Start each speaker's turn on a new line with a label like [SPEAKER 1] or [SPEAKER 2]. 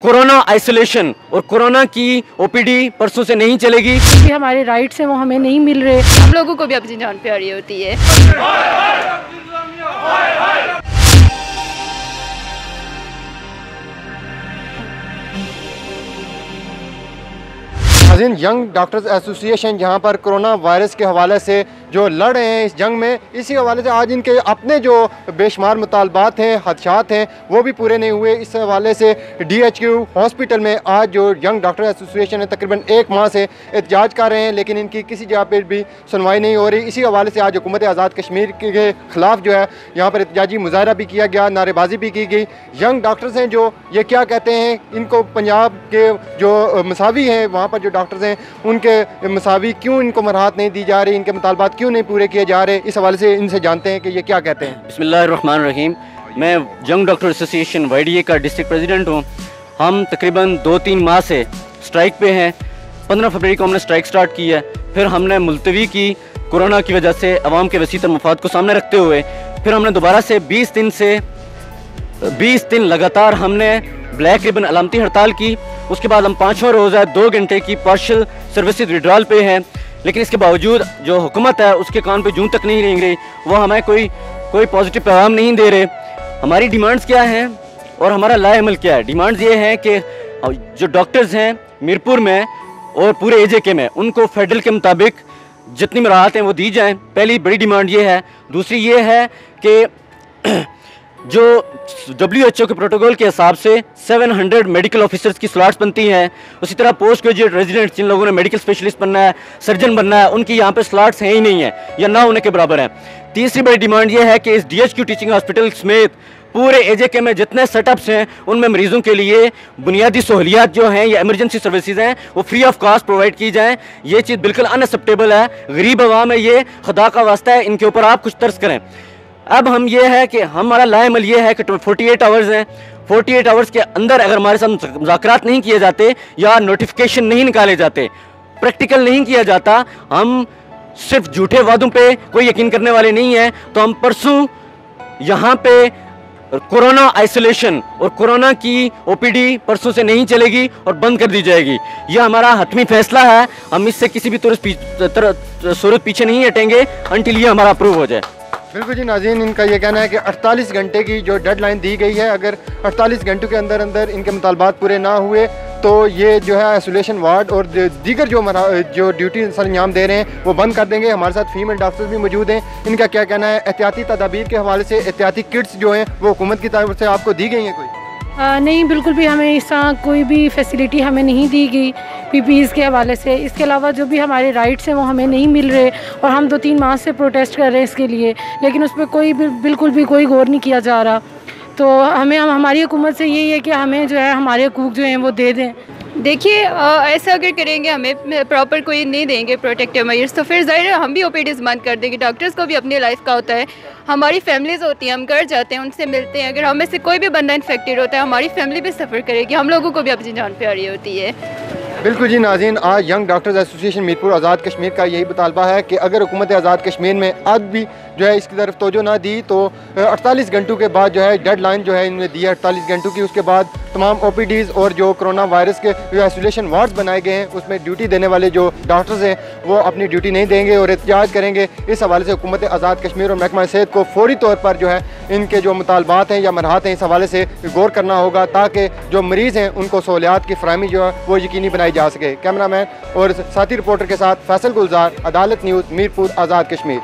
[SPEAKER 1] Corona isolation और corona की OPD परसों से नहीं चलेगी।
[SPEAKER 2] क्योंकि हमारे राइट्स हैं वो हमें नहीं मिल रहे।
[SPEAKER 3] हम लोगों को भी अपनी जान प्यारी होती है।
[SPEAKER 4] यंग डॉक्टर्स एसोसिएशन जहां पर कोरोना वायरस के हवाले से जो लड़ रहे हैं इस जंग में, इसी हवाले से आज इनके अपने जो बेशुमार मुतालबात हैं, खदशात हैं, वो भी पूरे नहीं हुए। इस हवाले से DHQ हॉस्पिटल में आज जो यंग डॉक्टर एसोसिएशन है तकरीबन 1 माह से एहतजाज कर रहे हैं, लेकिन इनकी किसी जगह पर भी सुनवाई नहीं हो रही। इसी हवाले से आज हुकूमत आज़ाद कश्मीर के ख़िलाफ़ जो है यहाँ पर एहतजाजी मुजाहरा भी किया गया, नारेबाजी भी की गई। यंग डॉक्टर्स हैं जो ये क्या कहते हैं, इनको पंजाब के जो मसावी हैं वहाँ पर जो डॉक्टर्स हैं उनके मसावी क्यों इनको मराहत नहीं दी जा रही, इनके मुतालबात क्यों नहीं पूरे किए जा रहे, इस हवाले से इनसे जानते हैं कि ये क्या कहते हैं।
[SPEAKER 1] बिस्मिल्लाहिर्रहमानिर्रहीम। मैं यंग डॉक्टर एसोसिएशन YDA का डिस्ट्रिक्ट प्रेसिडेंट हूँ। हम तकरीबन 2-3 माह से स्ट्राइक पे हैं। 15 फरवरी को हमने स्ट्राइक स्टार्ट की है, फिर हमने मुलतवी की कोरोना की वजह से अवाम के वसीतर मफाद को सामने रखते हुए, फिर हमने दोबारा से 20 दिन लगातार हमने ब्लैक रिबन अलामती हड़ताल की। उसके बाद हम 5वां रोज़ है 2 घंटे की पार्शल सर्विसेज विड्रॉल पे हैं, लेकिन इसके बावजूद जो हुकूमत है उसके कान पे जूं तक नहीं रेंग रही। वो हमें कोई पॉजिटिव पैगाम नहीं दे रहे। हमारी डिमांड्स क्या हैं और हमारा लाए अमल क्या है। डिमांड्स ये हैं कि जो डॉक्टर्स हैं मीरपुर में और पूरे AJK में, उनको फेडरल के मुताबिक जितनी मराहत हैं वो दी जाएँ। पहली बड़ी डिमांड ये है। दूसरी ये है कि जो WHO के प्रोटोकॉल के हिसाब से 700 मेडिकल ऑफिसर्स की स्लॉट्स बनती हैं, उसी तरह पोस्ट ग्रेजुएट रेजिडेंट जिन लोगों ने मेडिकल स्पेशलिस्ट बनना है, सर्जन बनना है, उनकी यहाँ पे स्लॉट्स हैं ही नहीं है या ना होने के बराबर हैं। तीसरी बड़ी डिमांड ये है कि इस DHQ टीचिंग हॉस्पिटल समेत पूरे AJK में जितने सेटअप्स हैं उनमें मरीजों के लिए बुनियादी सहूलियात जो हैं या इमरजेंसी सर्विसेज हैं वो फ्री ऑफ कॉस्ट प्रोवाइड की जाएँ। ये चीज़ बिल्कुल अनएक्सेप्टेबल है। गरीब अवाम है, ये खुदा का वास्ता है, इनके ऊपर आप कुछ तर्स करें। अब हम ये है कि हमारा लाएमल ये है कि 48 आवर्स हैं। 48 आवर्स के अंदर अगर हमारे साथ मुज़ाकरात नहीं किए जाते या नोटिफिकेशन नहीं निकाले जाते, प्रैक्टिकल नहीं किया जाता, हम सिर्फ झूठे वादों पे कोई यकीन करने वाले नहीं हैं। तो हम परसों यहाँ पे कोरोना आइसोलेशन और कोरोना की OPD परसों से नहीं चलेगी और बंद कर दी जाएगी। यह हमारा हतमी फैसला है। हम इससे किसी भी सूरत पीछे नहीं हटेंगे अनटिल ये हमारा अप्रूव हो जाए।
[SPEAKER 4] बिल्कुल जी नाज़रीन, इनका ये कहना है कि 48 घंटे की जो डेडलाइन दी गई है, अगर 48 घंटों के अंदर अंदर इनके मुतालबात पूरे ना हुए तो ये जो है आइसोलेशन वार्ड और दीगर जो ड्यूटी अंजाम दे रहे हैं वो बंद कर देंगे। हमारे साथ फीमेल डॉक्टर्स भी मौजूद हैं। इनका क्या कहना है। एहतियाती तदाबीर के हवाले से एहतियाती किट्स जो हैं वो हुकूमत की तरफ से आपको दी गई हैं कोई?
[SPEAKER 2] नहीं, बिल्कुल भी हमें इस तरह कोई भी फैसिलिटी हमें नहीं दी गई PPEs के हवाले से। इसके अलावा जो भी हमारे राइट्स हैं वो हमें नहीं मिल रहे और हम 2-3 माह से प्रोटेस्ट कर रहे हैं इसके लिए, लेकिन उस पर बिल्कुल भी कोई गौर नहीं किया जा रहा। तो हमारी हुकूमत से यही है कि हमें जो है हमारे हकूक़ जो हैं वो दे दें।
[SPEAKER 3] देखिए, ऐसा अगर करेंगे, हमें प्रॉपर कोई नहीं देंगे प्रोटेक्टिव मेजर्स, तो फिर ज़ाहिर है हम भी OPDs बंद कर देंगे। डॉक्टर्स को भी अपनी लाइफ का होता है, हमारी फैमिलीज़ होती हैं, हम घर जाते हैं, उनसे मिलते हैं। अगर हम में से कोई भी बंदा इन्फेक्टेड होता है, हमारी फैमिली भी सफ़र करेगी। हम लोगों को भी अपनी जान प्यारी होती है।
[SPEAKER 4] बिल्कुल जी नाज़रीन, आज young doctors association Mirpur Azad Kashmir का यही मुतालबा है कि अगर हुकूमत आज़ाद कश्मीर में आज भी जो है इसकी तरफ तवज्जो ना दी तो 48 घंटों के बाद जो है डेडलाइन जो है इन्होंने दी है 48 घंटों की, उसके बाद तमाम OPDs और जो कोरोना वायरस के जो आइसोलेशन वार्ड्स बनाए गए हैं उसमें ड्यूटी देने वाले जो डॉक्टर्स हैं वो अपनी ड्यूटी नहीं देंगे और एहतजाज करेंगे। इस हवाले से हुकूमत आज़ाद कश्मीर और महकमा सेहत को फौरी तौर पर जो है इनके जो मुतालबात हैं या मराहत हैं इस हवाले से गौर करना होगा, ताकि जो मरीज़ हैं उनको सहूलियात की फराहमी जो है वो यकीनी बनाई जा सके। कैमरामैन और साथी रिपोर्टर के साथ फैसल गुलजार, अदालत न्यूज़, मीरपुर, आज़ाद कश्मीर।